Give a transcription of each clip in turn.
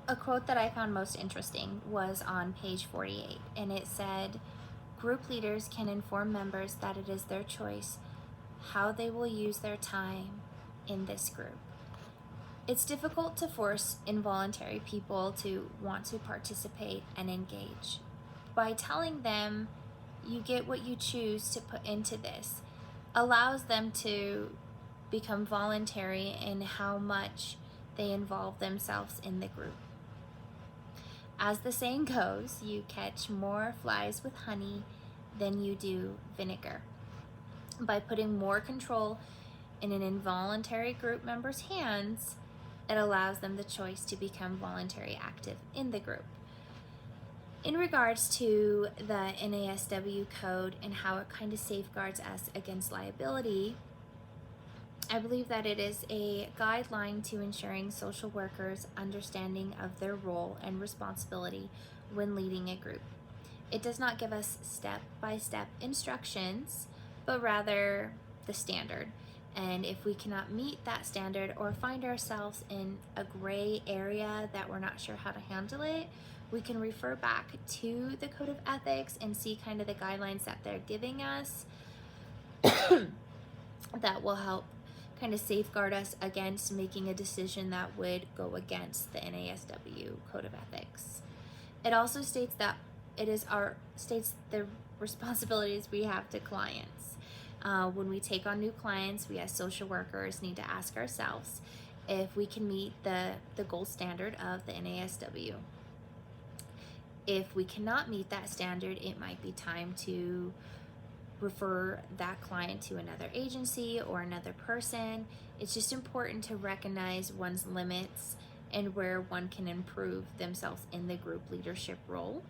A quote that I found most interesting was on page 48, and it said, "Group leaders can inform members that it is their choice how they will use their time in this group." It's difficult to force involuntary people to want to participate and engage. By telling them you get what you choose to put into this, allows them to become voluntary in how much they involve themselves in the group. As the saying goes, you catch more flies with honey than you do vinegar. By putting more control in an involuntary group member's hands, it allows them the choice to become voluntary active in the group. In regards to the NASW code and how it kind of safeguards us against liability, I believe that it is a guideline to ensuring social workers' understanding of their role and responsibility when leading a group. It does not give us step-by-step instructions, but rather the standard. And if we cannot meet that standard or find ourselves in a gray area that we're not sure how to handle it, we can refer back to the Code of Ethics and see kind of the guidelines that they're giving us that will help kind of safeguard us against making a decision that would go against the NASW Code of Ethics. It also states that states the responsibilities we have to clients. When we take on new clients, we as social workers need to ask ourselves if we can meet the gold standard of the NASW. If we cannot meet that standard, it might be time to refer that client to another agency or another person. It's just important to recognize one's limits and where one can improve themselves in the group leadership role.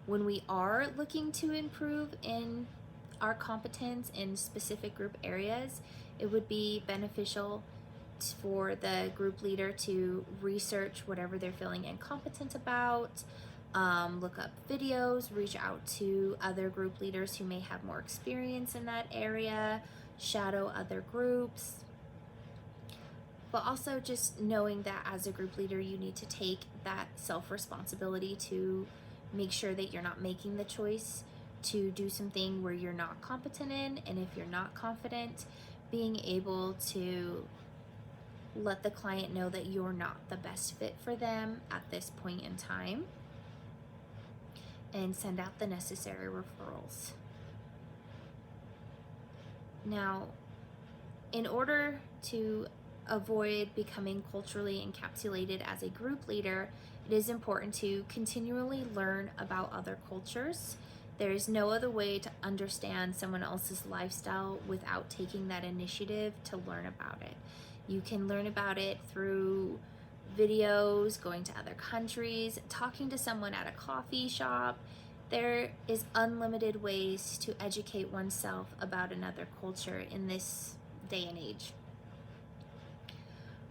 When we are looking to improve in our competence in specific group areas, it would be beneficial for the group leader to research whatever they're feeling incompetent about, look up videos, reach out to other group leaders who may have more experience in that area, shadow other groups. But also just knowing that as a group leader, you need to take that self-responsibility to make sure that you're not making the choice to do something where you're not competent in, and if you're not confident, being able to let the client know that you're not the best fit for them at this point in time, and send out the necessary referrals. Now, in order to avoid becoming culturally encapsulated as a group leader, it is important to continually learn about other cultures. There is no other way to understand someone else's lifestyle without taking that initiative to learn about it. You can learn about it through videos, going to other countries, talking to someone at a coffee shop. There is unlimited ways to educate oneself about another culture in this day and age.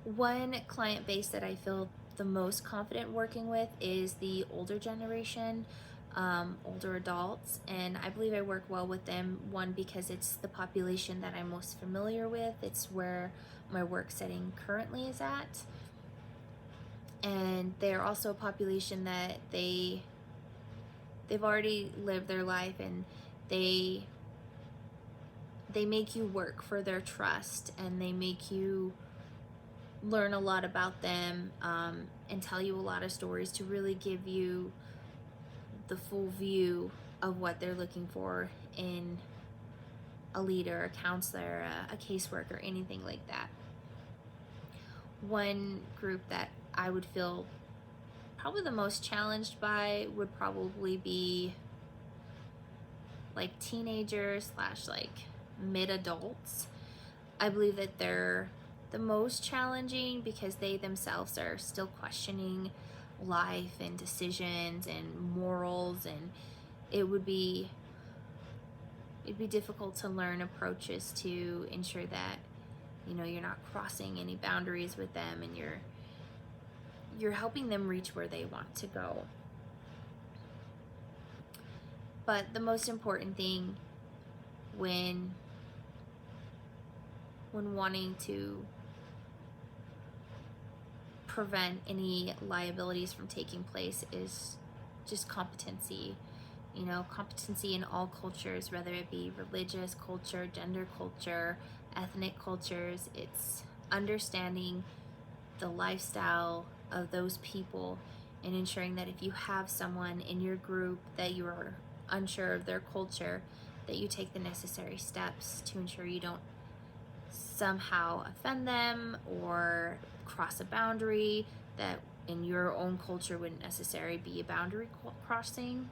One client base that I feel the most confident working with is the older generation, older adults, and I believe I work well with them, one, because it's the population that I'm most familiar with. It's where my work setting currently is at, and they're also a population that they've already lived their life, and they make you work for their trust, and they make you learn a lot about them, and tell you a lot of stories to really give you the full view of what they're looking for in a leader, a counselor, a caseworker, anything like that. One group that I would feel probably the most challenged by would probably be like teenagers / like mid-adults. I believe that they're the most challenging because they themselves are still questioning life and decisions and morals, and it'd be difficult to learn approaches to ensure that you're not crossing any boundaries with them, and you're helping them reach where they want to go. But the most important thing when wanting to prevent any liabilities from taking place is just competency. You know, competency in all cultures, whether it be religious culture, gender culture, ethnic cultures. It's understanding the lifestyle of those people and ensuring that if you have someone in your group that you are unsure of their culture, that you take the necessary steps to ensure you don't somehow offend them or cross a boundary that in your own culture wouldn't necessarily be a boundary crossing.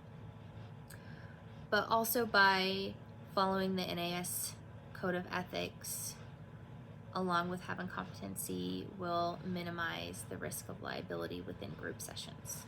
But also by following the NAS Code of Ethics, along with having competency, will minimize the risk of liability within group sessions.